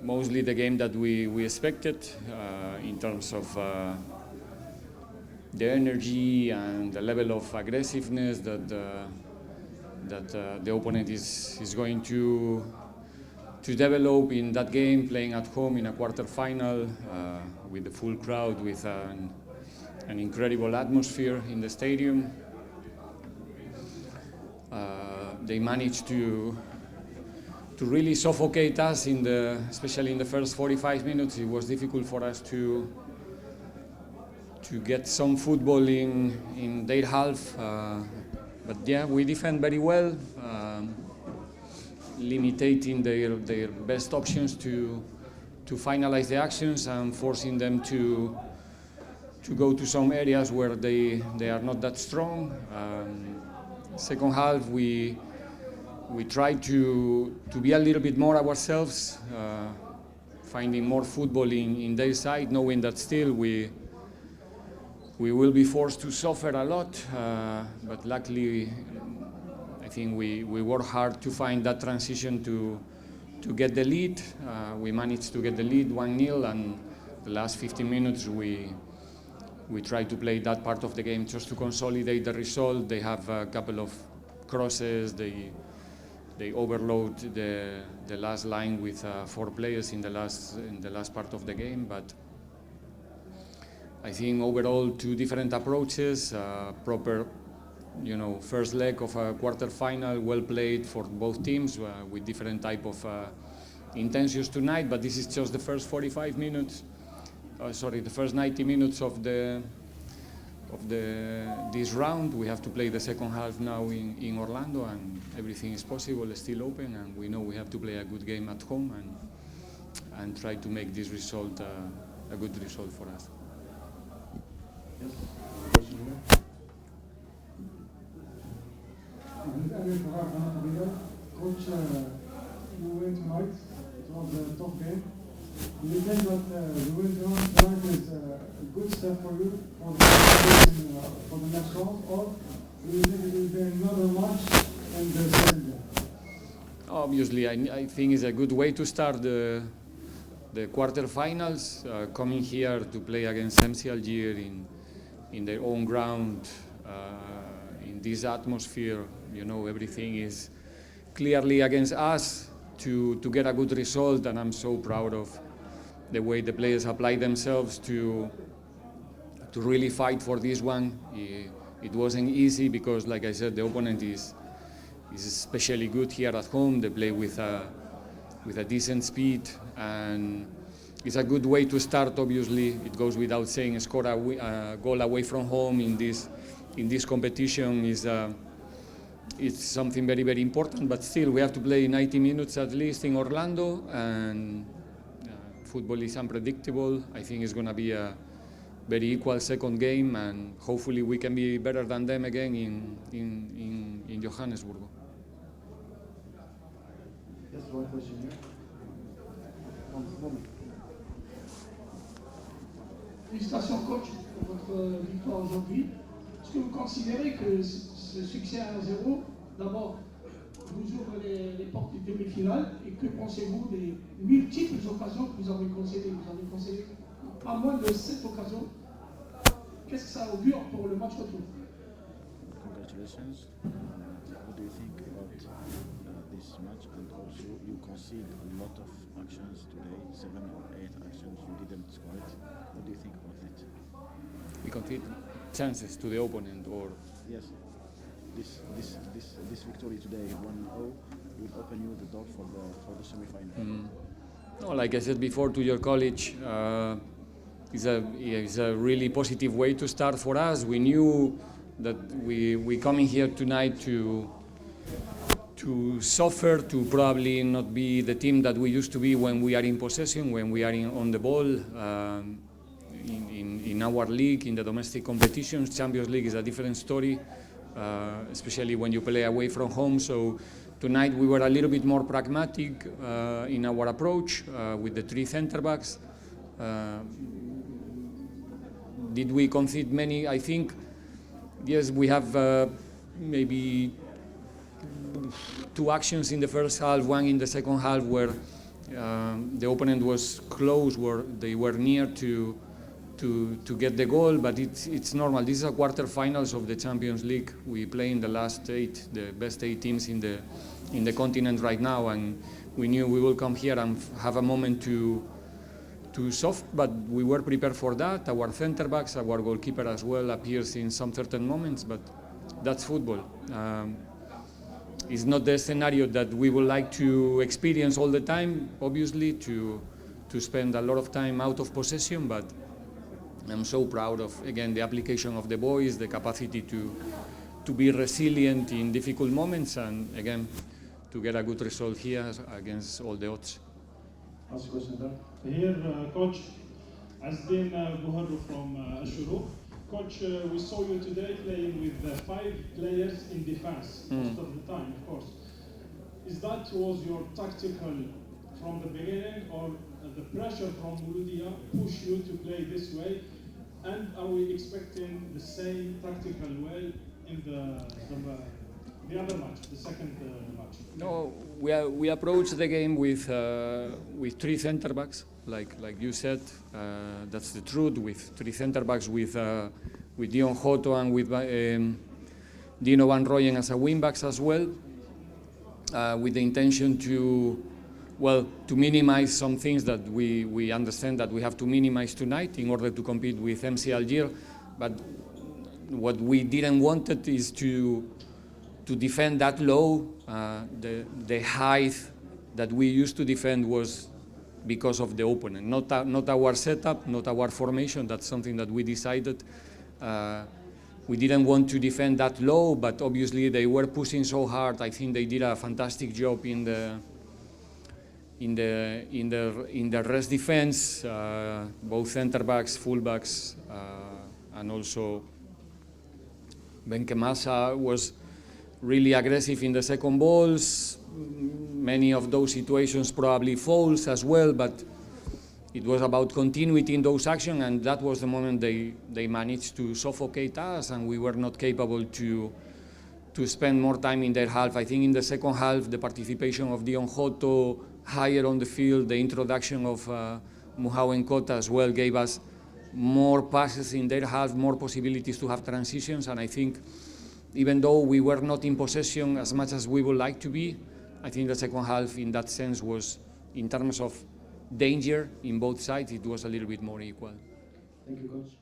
mostly the game that we expected in terms of the energy and the level of aggressiveness that the opponent is going to develop in that game, playing at home in a quarterfinal with the full crowd, with an incredible atmosphere in the stadium. They managed to really suffocate us especially in the first 45 minutes. It was difficult for us to get some football in their half, but yeah, we defend very well, limiting their best options to finalize the actions and forcing them to go to some areas where they are not that strong. Second half, we tried to be a little bit more ourselves, finding more football in their side, knowing that still we will be forced to suffer a lot, but luckily I think we worked hard to find that transition to get the lead. We managed to get the lead 1-0, and the last 15 minutes we tried to play that part of the game just to consolidate the result. They have a couple of crosses. They overload the last line with 4 players in the last part of the game, but I think overall 2 different approaches, proper, first leg of a quarterfinal, well played for both teams with different type of intentions tonight. But this is just the first 45 minutes. The first 90 minutes of this round. We have to play the second half now in Orlando, and everything is possible, still open, and we know we have to play a good game at home and try to make this result a good result for us. Yes. Coach, you win tonight. It was a tough game. Do you think that the win tonight is a good step for you for the next round, or do you think it will be another match in the second game? Obviously, I think it's a good way to start the quarterfinals. Coming here to play against MC Alger in their own ground, in this atmosphere, everything is clearly against us to get a good result, and I'm so proud of the way the players apply themselves to really fight for this one. It wasn't easy because, like I said, the opponent is especially good here at home. They play with a decent speed, and it's a good way to start. Obviously, it goes without saying, score a goal away from home in this competition it's something very, very important. But still, we have to play 90 minutes at least in Orlando, and football is unpredictable. I think it's going to be a very equal second game, and hopefully we can be better than them again in Johannesburg. Yes, one question here. Félicitations coach pour votre victoire aujourd'hui. Est-ce que vous considérez que ce succès à 1-0, d'abord, vous ouvre les portes du demi-finale, et que pensez-vous des multiples occasions que vous avez concédées? Vous avez concédé pas moins de 7 occasions. Qu'est-ce que ça augure pour le match retour? Congratulations. What do you think about this match? And also, you concede a lot of actions today, 7 or 8 actions. You didn't score it. What do you think about it? We concede chances to the opponent, or yes, this victory today, 1-0, will open you the door for the semi-final. No, like I said before to your college, it's a really positive way to start for us. We knew that we coming here tonight to suffer, to probably not be the team that we used to be when we are in possession, when we are on the ball. In our league, in the domestic competitions, Champions League is a different story, especially when you play away from home. So tonight we were a little bit more pragmatic in our approach with the 3 center backs. Did we concede many? I think, yes, we have maybe 2 actions in the first half, 1 in the second half, where The opponent was close, they were near to get the goal, but it's normal. This is a quarterfinals of the Champions League. We play in the last 8, the best 8 teams in the continent right now, and we knew we will come here and have a moment to soft, but we were prepared for that. Our center backs, our goalkeeper as well appears in some certain moments, but that's football. It's not the scenario that we would like to experience all the time, obviously, to spend a lot of time out of possession, but I'm so proud of, again, the application of the boys, the capacity to be resilient in difficult moments, and again, to get a good result here against all the odds. Ask a question there. Here, Coach Azdin Buharru from Ashuru. Coach, we saw you today playing with 5 players in defense most of the time, of course. Is that was your tactical from the beginning, or the pressure from Mouloudia pushed you to play this way? And are we expecting the same tactical way in the other match, the second match? No, we approached the game with 3 center backs, like you said. That's the truth. With 3 center backs, with Dion Joto and with Dino Van Rooyen as a wing backs as well, with the intention to minimize some things that we understand that we have to minimize tonight in order to compete with MC Alger. But what we didn't want it is to defend that low. The height that we used to defend was because of the opponent, not our setup, not our formation. That's something that we decided. We didn't want to defend that low, but obviously they were pushing so hard. I think they did a fantastic job in the rest defense, both center backs, full backs, and also Benkhemassa was really aggressive in the second balls. Many of those situations probably fouls as well, but it was about continuity in those actions, and that was the moment they managed to suffocate us, and we were not capable to spend more time in their half. I think in the second half, the participation of Dion Joto higher on the field, the introduction of Mouhao Nkota as well gave us more passes in their half, more possibilities to have transitions, and I think even though we were not in possession as much as we would like to be, I think the second half in that sense was, in terms of danger in both sides, it was a little bit more equal. Thank you, Coach.